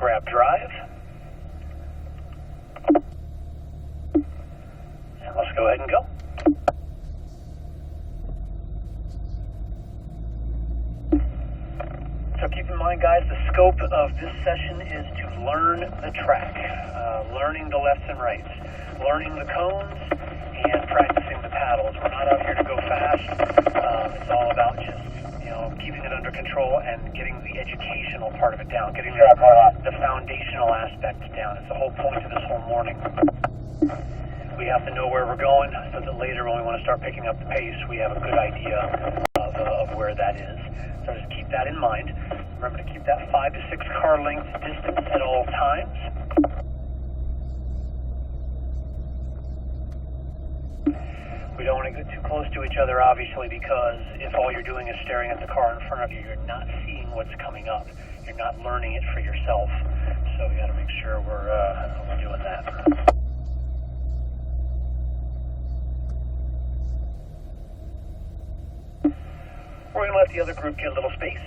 grab drive. And let's go ahead and go. So keep in mind, guys, the scope of this session is to learn the track, learning the lefts and rights, learning the cones, and practicing the paddles. We're not out here to go fast. It's all about just, keeping it under control and getting the educational part of it down, getting the foundational aspects down. It's the whole point of this whole morning. We have to know where we're going so that later when we want to start picking up the pace, we have a good idea of where that is. So just keep that in mind. Remember to keep that 5 to 6 car length distance at all times. We don't want to get too close to each other, obviously, because if all you're doing is staring at the car in front of you, you're not seeing what's coming up. You're not learning it for yourself. So we got to make sure we're doing that. We're going to let the other group get a little space,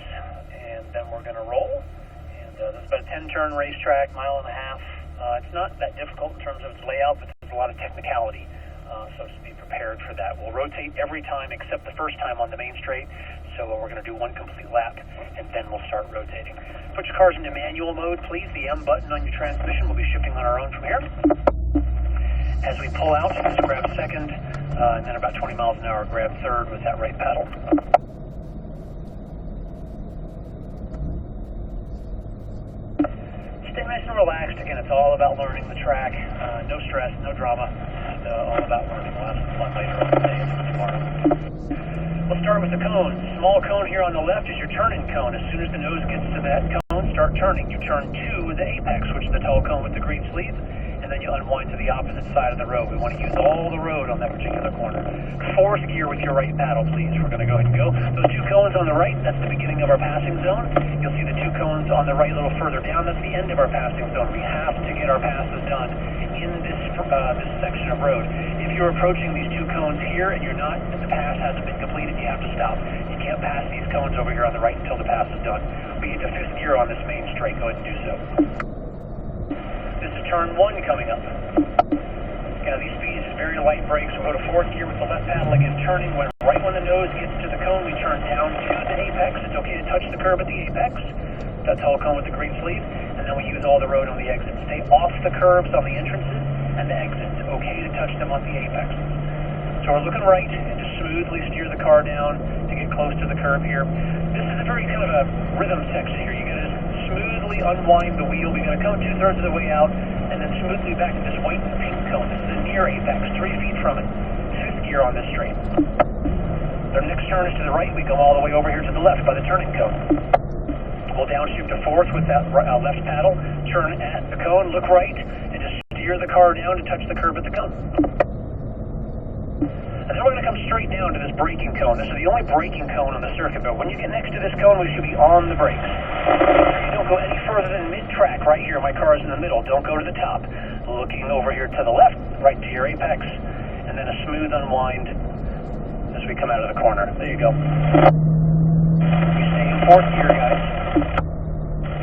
and then we're going to roll. And this is about a 10-turn racetrack, 1.5 miles. It's not that difficult in terms of its layout, but there's a lot of technicality, so just be prepared for that. We'll rotate every time except the first time on the main straight, so we're going to do one complete lap, and then we'll start rotating. Put your cars into manual mode, please. The M button on your transmission will be shifting on our own from here. As we pull out, just grab second, and then about 20 miles an hour, grab third with that right paddle. Stay nice and relaxed. Again, it's all about learning the track. No stress, no drama. Just all about learning. We'll have some fun later on today and tomorrow. We'll start with the cone. Small cone here on the left is your turning cone. As soon as the nose gets to that cone, start turning. You turn to the apex, which is the tall cone with the green sleeve, and then you unwind to the opposite side of the road. We want to use all the road on that particular corner. Fourth gear with your right paddle, please. We're going to go ahead and go. Those 2 cones on the right, that's the beginning of our passing zone. You'll see the 2 cones on the right a little further down. That's the end of our passing zone. We have to get our passes done in this section of road. If you're approaching these 2 cones here and you're not, and the pass hasn't been completed, you have to stop. You can't pass these cones over here on the right until the pass is done. We get to 5th gear on this main straight. Go ahead and do so. This is turn 1 coming up. These speeds is very light brakes. We'll go to 4th gear with the left paddle again, turning. Right when the nose gets to the cone, we turn down to the apex. It's okay to touch the curb at the apex. That's all cone with the green sleeve. And then we use all the road on the exit. Stay off the curbs on the entrances and the exits. Okay to touch them on the apex. So we're looking right and just smoothly steer the car down to get close to the curb here. This is a very kind of a rhythm section here. You're going to smoothly unwind the wheel. We're going to come 2/3 of the way out and then smoothly back to this white and pink cone. This is a near apex, 3 feet from it. 5th gear on this straight. The next turn is to the right. We go all the way over here to the left by the turning cone. We'll downshift to 4th with that left paddle. Turn at the cone, look right, and just steer the car down to touch the curb at the cone. And then we're going to come straight down to this braking cone. This is the only braking cone on the circuit, but when you get next to this cone, we should be on the brakes. You don't go any further than mid-track right here. My car is in the middle. Don't go to the top. Looking over here to the left, right to your apex, and then a smooth unwind as we come out of the corner. There you go. We stay in 4th gear, guys.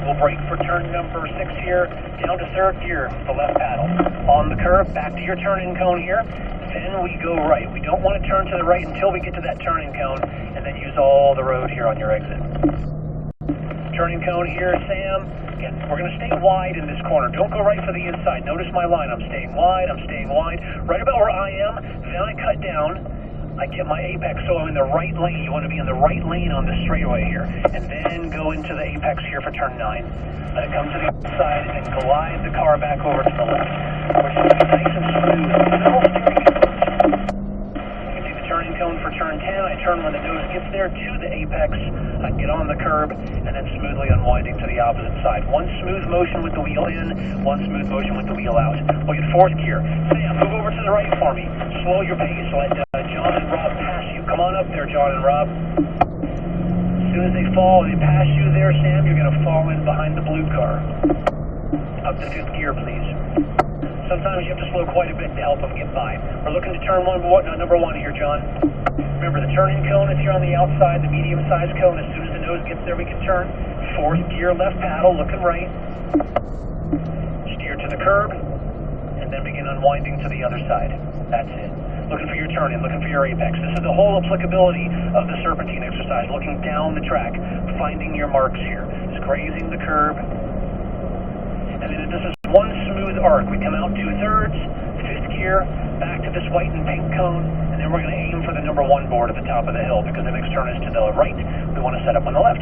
We'll brake for turn number 6 here, down to 3rd gear, the left paddle. On the curve, back to your turning cone here. Then we go right. We don't want to turn to the right until we get to that turning cone, and then use all the road here on your exit. Turning cone here, Sam. Again, we're going to stay wide in this corner. Don't go right for the inside. Notice my line. I'm staying wide. I'm staying wide. Right about where I am. Then I cut down. I get my apex, so I'm in the right lane. You want to be in the right lane on this straightaway here. And then go into the apex here for turn 9. Let it come to the outside and then glide the car back over to the left. We're just going to be nice and smooth. No steering inputs. You can see the turning cone for turn 10. I turn when the nose gets there to the apex. I get on the curb and then smoothly unwinding to the opposite side. One smooth motion with the wheel in, one smooth motion with the wheel out. We'll get 4th gear. Sam, move over to the right for me. Slow your pace. Let John and Rob pass you. Come on up there, John and Rob. As soon as they fall, they pass you there, Sam, you're going to fall in behind the blue car. Up to 5th gear, please. Sometimes you have to slow quite a bit to help them get by. We're looking to turn number 1 here, John. Remember, the turning cone is here on the outside, the medium-sized cone. As soon as the nose gets there, we can turn. 4th gear, left paddle, looking right. curb, and then begin unwinding to the other side. That's it. Looking for your turn-in, looking for your apex. This is the whole applicability of the serpentine exercise, looking down the track, finding your marks here. Just grazing the curb. And then this is one smooth arc. We come out 2/3, 5th gear, back to this white and pink cone, and then we're going to aim for the number 1 board at the top of the hill because the next turn is to the right. We want to set up on the left.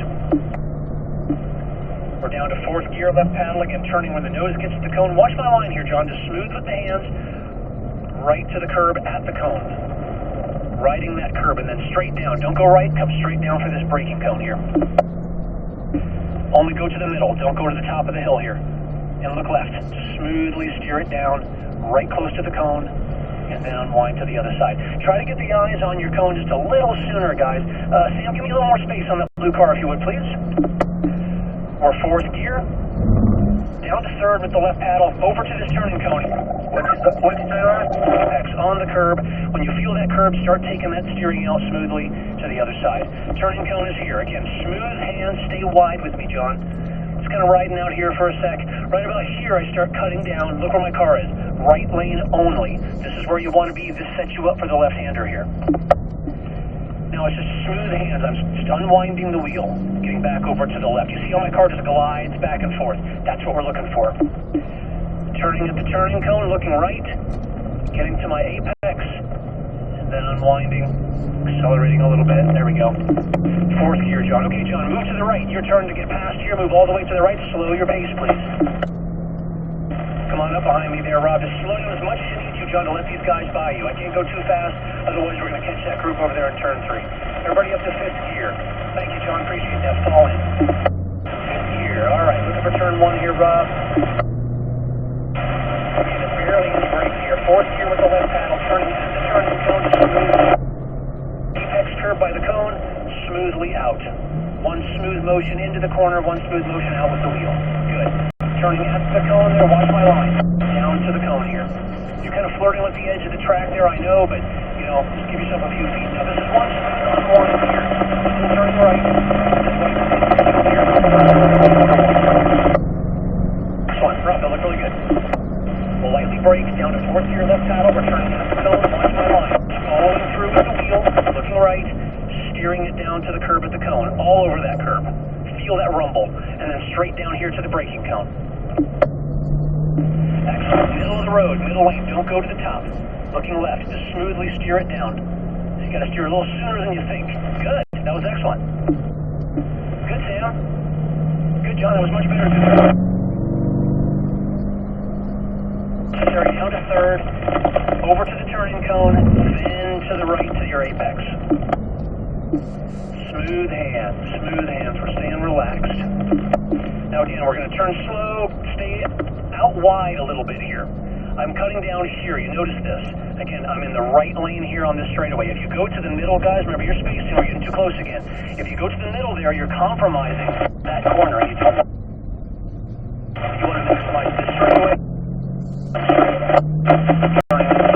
We're down to 4th gear, left paddle, again turning when the nose gets to the cone. Watch my line here, John. Just smooth with the hands, right to the curb at the cone. Riding that curb and then straight down. Don't go right, come straight down for this braking cone here. Only go to the middle, don't go to the top of the hill here. And look left. Just smoothly steer it down, right close to the cone, and then unwind to the other side. Try to get the eyes on your cone just a little sooner, guys. Sam, give me a little more space on that blue car if you would, please. We're 4th gear, down to 3rd with the left paddle, over to this turning cone. What's apex on the curb. When you feel that curb, start taking that steering out smoothly to the other side. Turning cone is here. Again, smooth hands, stay wide with me, John. Just kind of riding out here for a sec. Right about here, I start cutting down. Look where my car is. Right lane only. This is where you want to be. This sets you up for the left-hander here. Now it's just smooth hands. I'm just unwinding the wheel, getting back over to the left. You see how my car just glides back and forth. That's what we're looking for. Turning at the turning cone, looking right, getting to my apex, and then unwinding, accelerating a little bit. There we go. 4th gear, John. Okay, John, move to the right. Your turn to get past here. Move all the way to the right. Slow your pace, please. Come on up behind me there, Rob. Just slow down as much as you need to, John, to let these guys by you. I can't go too fast, otherwise we're going to catch that group over there in turn 3. Everybody up to 5th gear. Thank you, John. Appreciate that fall in. 5th gear. All right, looking for turn 1 here, Rob. Okay, just barely any brake here. 4th gear with the left paddle, turning into the turning cone smoothly. Apex curve by the cone, smoothly out. One smooth motion into the corner, one smooth motion out with the wheel. Good. Turning at the cone there, watch my line. Down to the cone here. You're kind of flirting with the edge of the track there, I know, but, you know, just give yourself a few feet. Now, this is one smooth on 1 here. Still turning right. This way, here. Excellent. Rob, that looked really good. We'll lightly brake down to 4th gear, left paddle. We're turning at the cone. Watch my line. Following through with the wheel, looking right, steering it down to the curb at the cone, all over that curb. Feel that rumble, and then straight down here to the braking cone. Excellent. Middle of the road, middle lane. Don't go to the top. Looking left. Just smoothly steer it down. So you got to steer a little sooner than you think. Good. That was excellent. Good, Sam. Good, John. That was much better. Steering down to 3rd, over to the turning cone, then to the right to your apex. Smooth hands. We're staying relaxed. Now again, we're going to turn slow, stay out wide a little bit here. I'm cutting down here. You notice this. Again, I'm in the right lane here on this straightaway. If you go to the middle, guys, remember you're spacing. We're getting too close again. If you go to the middle there, you're compromising that corner. You want to maximize this straightaway.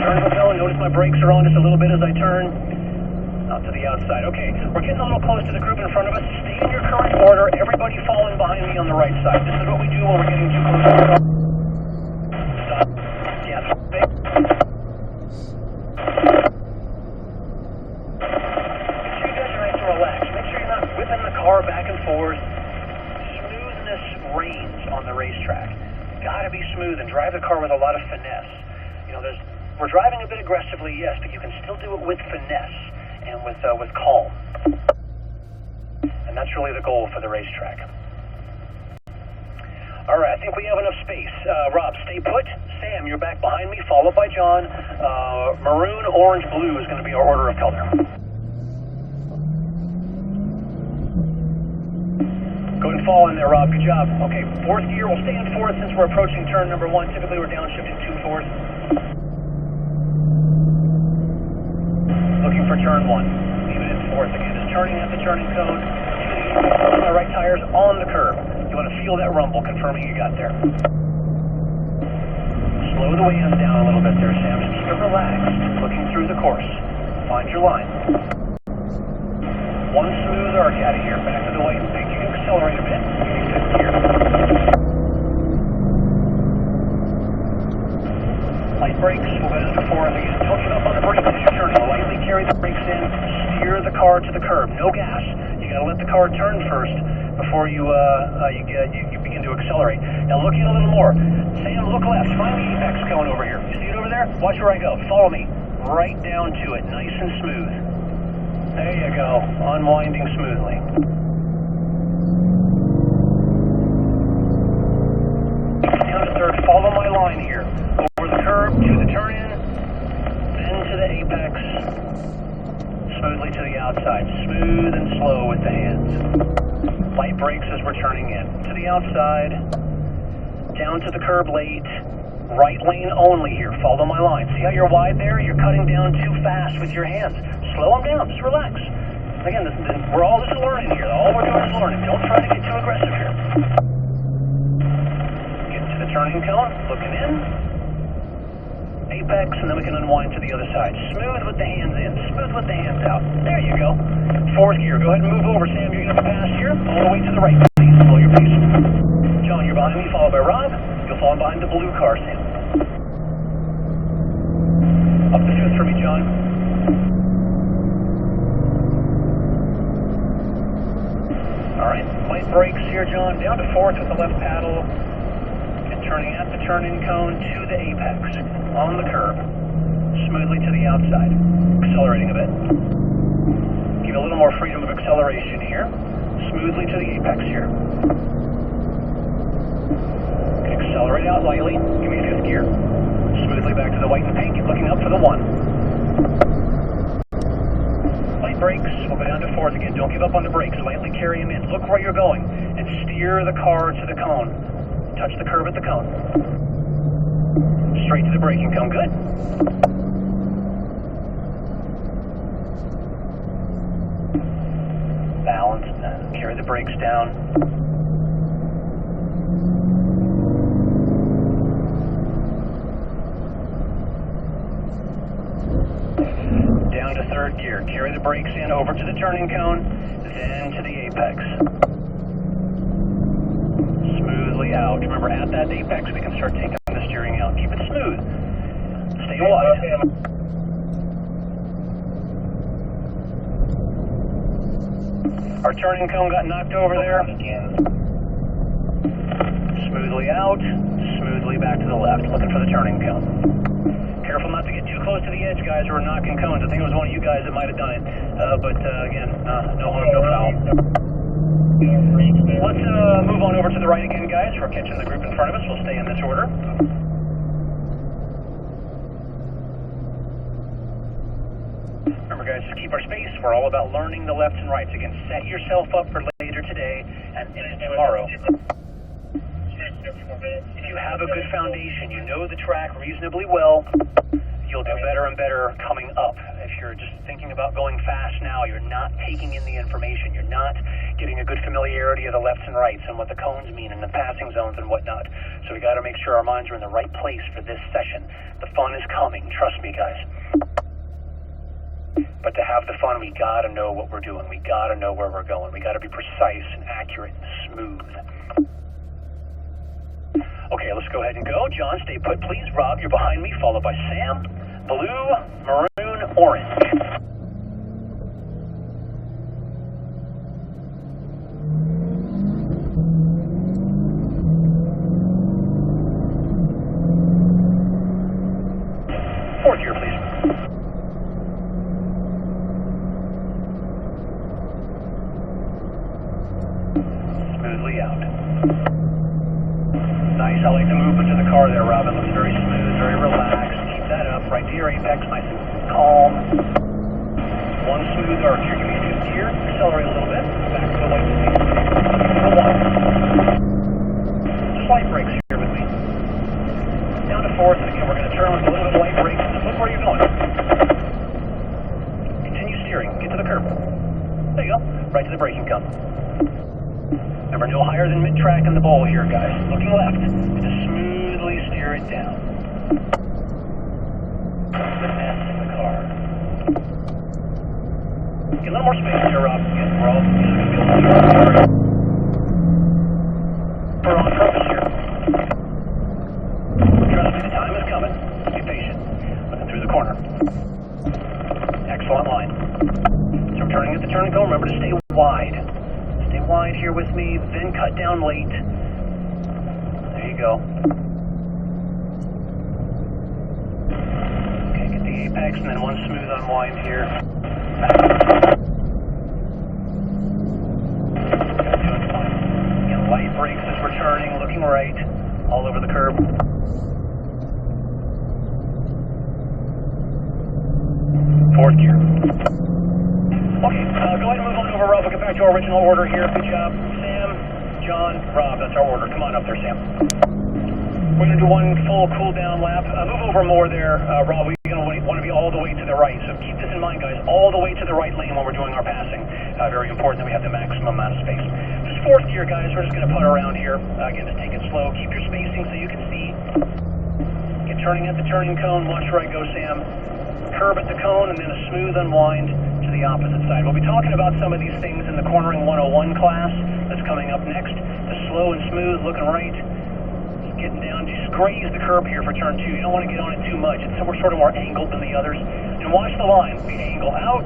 Turning the cone. Notice my brakes are on just a little bit as I turn. Out to the outside. Okay, we're getting a little close to the group in front of us. Stay in your current order. Everybody falling behind me on the right side. This is what we do when we're getting too close to the car. Stop. Yes. Make sure you guys are nice and relaxed. Make sure you're not whipping the car back and forth. Smoothness reigns on the racetrack. Gotta be smooth and drive the car with a lot of finesse. You know, we're driving a bit aggressively, yes, but you can still do it with finesse and with calm. And that's really the goal for the racetrack. All right, I think we have enough space. Rob, stay put. Sam, you're back behind me, followed by John. Maroon, orange, blue is going to be our order of color. Go and fall in there, Rob. Good job. Okay, 4th gear. We'll stay in 4th since we're approaching turn number 1. Typically, we're downshifting 2/4. Looking for turn 1. Leave it in 4th again. Just turning at the turning cone. My right tire's on the curb. You want to feel that rumble, confirming you got there. Slow the hands down a little bit there, Sam. Just keep it relaxed. Looking through the course. Find your line. One smooth arc out of here. Back to the white and pink. You can accelerate a bit. 5th gear. brakes. We'll go down to 4. And again, don't give up on the brakes as you're turning. Lightly carry the brakes in. Steer the car to the curb. No gas. You got to let the car turn first before you begin to accelerate. Now look in a little more. Sam, look left. Find the apex cone over here. You see it over there? Watch where I go. Follow me. Right down to it. Nice and smooth. There you go. Unwinding smoothly. Down to third. Follow my line here. Over the curb to the turn-in, then to the apex. Smoothly to the outside. Smooth and slow with the hands. Light brakes as we're turning in. To the outside. Down to the curb late. Right lane only here. Follow my line. See how you're wide there? You're cutting down too fast with your hands. Slow them down. Just relax. Again, this is learning here. All we're doing is learning. Don't try to get too aggressive here. Get to the turning cone. Looking in. Apex, and then we can unwind to the other side. Smooth with the hands in. Smooth with the hands out. There you go. Fourth gear. Go ahead and move over, Sam. You're going to be past here. All the way to the right, please. Slow your pace. John, you're behind me, followed by Rob. You'll fall behind the blue car, Sam. Up the fifth for me, John. All right, light brakes here, John. Down to fourth with the left paddle. And turning at the turn-in cone to the apex. On the curb. Smoothly to the outside. Accelerating a bit. Give a little more freedom of acceleration here. Smoothly to the apex here. Accelerate out lightly. Give me fifth gear. Smoothly back to the white and pink. Looking up for the 1. Light brakes. We'll go down to fourth again. Don't give up on the brakes. Lightly carry them in. Look where you're going. And steer the car to the cone. Touch the curb at the cone. Straight to the braking cone. Good. Balance. Carry the brakes down. Down to third gear. Carry the brakes in over to the turning cone, then to the apex. Smoothly out. Remember, at that apex, we can start taking the steering out. Keep it smooth. Stay wide. Our turning cone got knocked over there. Smoothly out. Smoothly back to the left. Looking for the turning cone. Careful not to get too close to the edge, guys, or we're knocking cones. I think it was one of you guys that might have done it. Again, no harm, no foul. Let's move on over to the right again, guys. We're catching the group in front of us. We'll stay in this order. Remember, guys, just keep our space. We're all about learning the lefts and rights. Again, set yourself up for later today and tomorrow. If you have a good foundation, you know the track reasonably well, you'll do better and better coming up. If you're just thinking about going fast now, you're not taking in the information. You're not getting a good familiarity of the lefts and rights and what the cones mean and the passing zones and whatnot. So we got to make sure our minds are in the right place for this session. The fun is coming. Trust me, guys. But to have the fun, we got to know what we're doing. We got to know where we're going. We got to be precise and accurate and smooth. Okay, let's go ahead and go. John, stay put, please. Rob, you're behind me, followed by Sam. Blue, maroon, orange. Fourth gear, please. Smoothly out. Nice. I like the movement of the car there, Rob. It looks very smooth, very relaxed. Keep that up. Right to your apex, nice and calm. One smooth arc here. Give me a fifth gear. Accelerate a little bit. Back to the white space. To 1. Just light brakes here with me. Down to fourth. And again, we're going to turn with a little bit of light brakes. Just look where you're going. Continue steering. Get to the curb. There you go. Right to the braking cone. Remember, no higher than mid-track in the bowl here, guys. Looking left. And just smoothly steer it down. Finesse in the car. Get a little more space here, Rob. Again, we're all going to be able to steer. We're on purpose here. Trust me, the time is coming. Be patient. with me, then cut down late. There you go. Okay, get the apex and then one smooth unwind here. Doing fine. Again, light brakes as we're turning, looking right, all over the curb. Fourth gear. Okay, go ahead and move on over, Rob. We'll get back to our original order here. Good job. Sam, John, Rob, that's our order. Come on up there, Sam. We're going to do one full cool-down lap. Move over more there, Rob. We're going to want to be all the way to the right. So keep this in mind, guys. All the way to the right lane when we're doing our passing. Very important that we have the maximum amount of space. Just fourth gear, guys. We're just going to putt around here. Again, just take it slow. Keep your spacing so you can see. Get turning at the turning cone. Watch where I go, Sam. Curb at the cone, and then a smooth unwind to the opposite side. We'll be talking about some of these things in the Cornering 101 class that's coming up next. The slow and smooth, looking right. Just getting down, just graze the curb here for turn 2. You don't want to get on it too much. It's somewhere sort of more angled than the others. And watch the line. We angle out.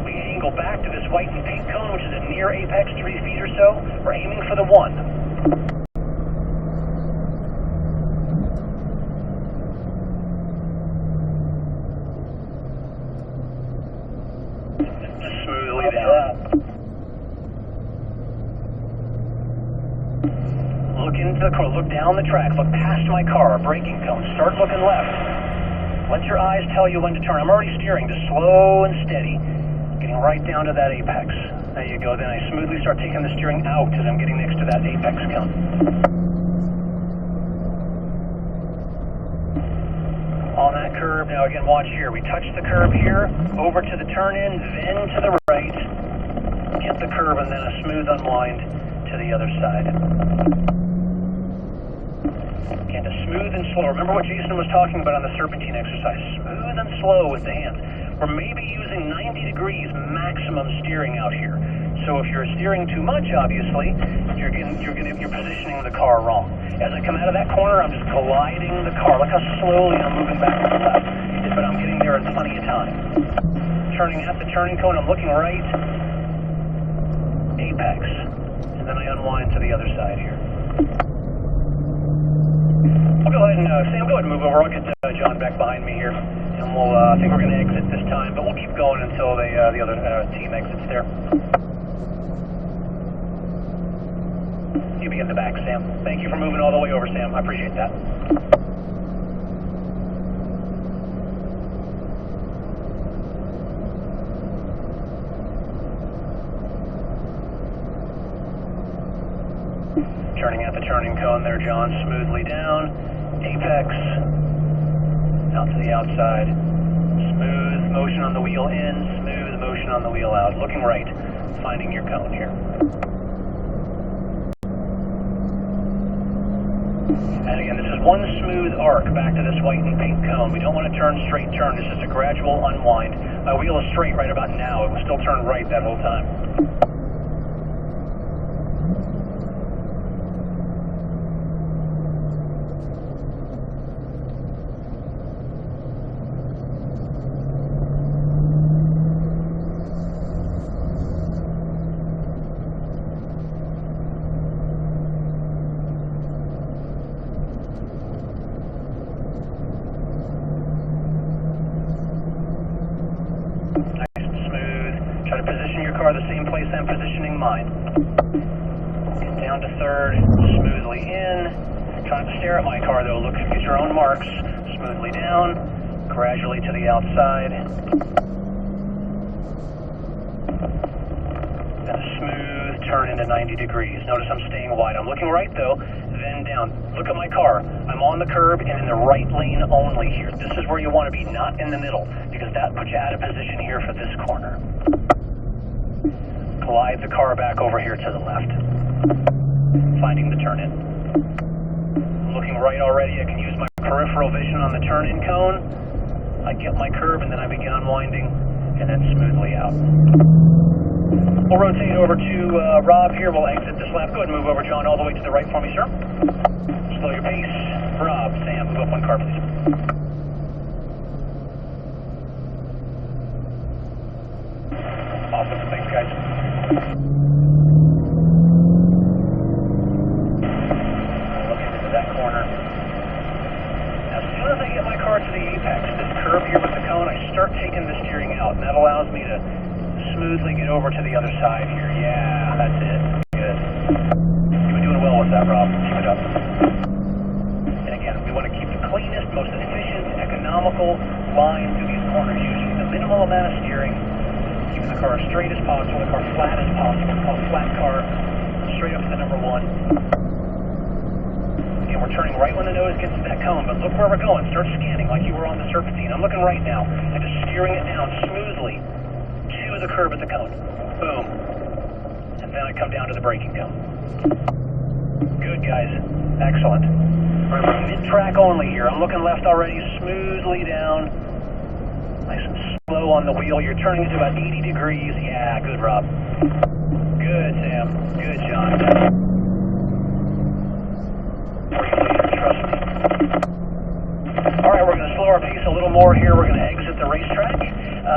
We angle back to this white and pink cone, which is at near apex, 3 feet or so. We're aiming for the 1. Smoothly down. Look into the car, look down the track, look past my car, braking cone, start looking left. Let your eyes tell you when to turn. I'm already steering, just slow and steady, getting right down to that apex. There you go, then I smoothly start taking the steering out as I'm getting next to that apex cone. On that curb, now again, watch here. We touch the curb here, over to the turn-in, then to the right. Get the curb and then a smooth unwind to the other side. Again, to smooth and slow. Remember what Jason was talking about on the serpentine exercise. Smooth and slow with the hands. We're maybe using 90 degrees maximum steering out here. So if you're steering too much, obviously, you're positioning the car wrong. As I come out of that corner, I'm just gliding the car. Look how slowly I'm moving back to the left. But I'm getting there in plenty of time. Turning at the turning cone, I'm looking right. Apex. And then I unwind to the other side here. I'll go ahead and, Sam, go ahead and move over. I'll get John back behind me here. And we'll, I think we're going to exit this time, but we'll keep going until the other team exits there. You be in the back, Sam. Thank you for moving all the way over, Sam. I appreciate that. Turning at the turning cone there, John. Smoothly down. Apex. Out to the outside. Smooth motion on the wheel in. Smooth motion on the wheel out. Looking right. Finding your cone here. And again, this is one smooth arc back to this white and pink cone. We don't want to turn straight turn. This is a gradual unwind. My wheel is straight right about now. It will still turn right that whole time. Try to position your car the same place I'm positioning mine. Get down to third, smoothly in. Try not to stare at my car though. Look, get your own marks. Smoothly down, gradually to the outside. Then a smooth turn into 90 degrees. Notice I'm staying wide. I'm looking right though, then down. Look at my car. I'm on the curb and in the right lane only here. This is where you want to be, not in the middle, because that puts you out of position here for this corner. Glide the car back over here to the left. Finding the turn-in. Looking right already, I can use my peripheral vision on the turn-in cone. I get my curb and then I begin unwinding and then smoothly out. We'll rotate over to Rob here. We'll exit this lap. Go ahead and move over, John, all the way to the right for me, sir. Slow your pace. Rob, Sam, move up one car, please. Awesome. Thanks, guys. car to the apex, this curb here with the cone, I start taking the steering out, and that allows me to smoothly get over to the other side here. Yeah, that's it. Good. You've been doing well with that, Rob. Keep it up. And again, we want to keep the cleanest, most efficient, economical line through these corners, using the minimal amount of steering, keeping the car as straight as possible, the car flat as possible. It's called flat car, straight up to the number 1. Again, we're turning right when the nose gets to that cone, but look where we're going. Start scanning like you were on the serpentine. I'm looking right now, and just steering it down smoothly to the curb at the cone. Boom. And then I come down to the braking cone. Good, guys. Excellent. Remember, mid-track only here. I'm looking left already, smoothly down. Nice and slow on the wheel. You're turning it to about 80 degrees. Yeah, good, Rob. Good, Sam. Good, John. Trust me. All right, we're going to slow our pace a little more here. We're going to exit the racetrack.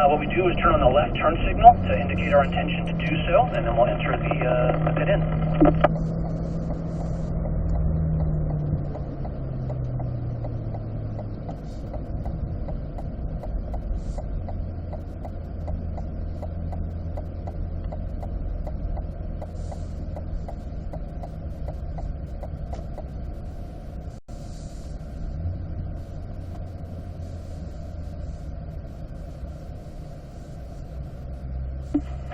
What we do is turn on the left turn signal to indicate our intention to do so, and then we'll enter the pit in.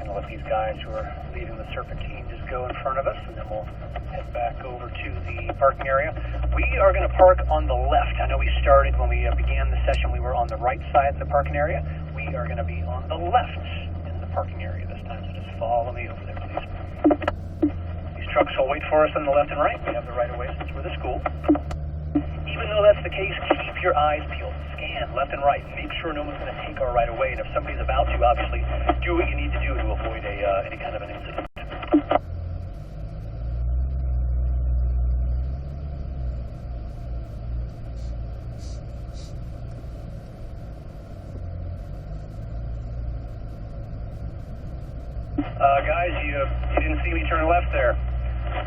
Let these guys who are leaving the serpentine just go in front of us, and then we'll head back over to the parking area. We are going to park on the left. I know we started when we began the session, we were on the right side of the parking area. We are going to be on the left in the parking area this time, so just follow me over there, please. These trucks will wait for us on the left and right. We have the right of way since we're the school. Even though that's the case, keep your eyes peeled. Scan left and right. Make sure no one's going to take our right of way. And if somebody's about to, obviously, do what you need to do to avoid any kind of an incident. Guys, you didn't see me turn left there.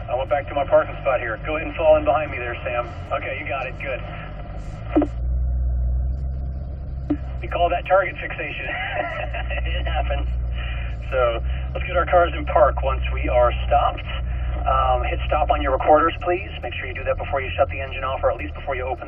I went back to my parking spot here. Go ahead and fall in behind me there, Sam. Okay, you got it. Good. We call that target fixation. It happens. So let's get our cars in park once we are stopped. Hit stop on your recorders, please. Make sure you do that before you shut the engine off, or at least before you open the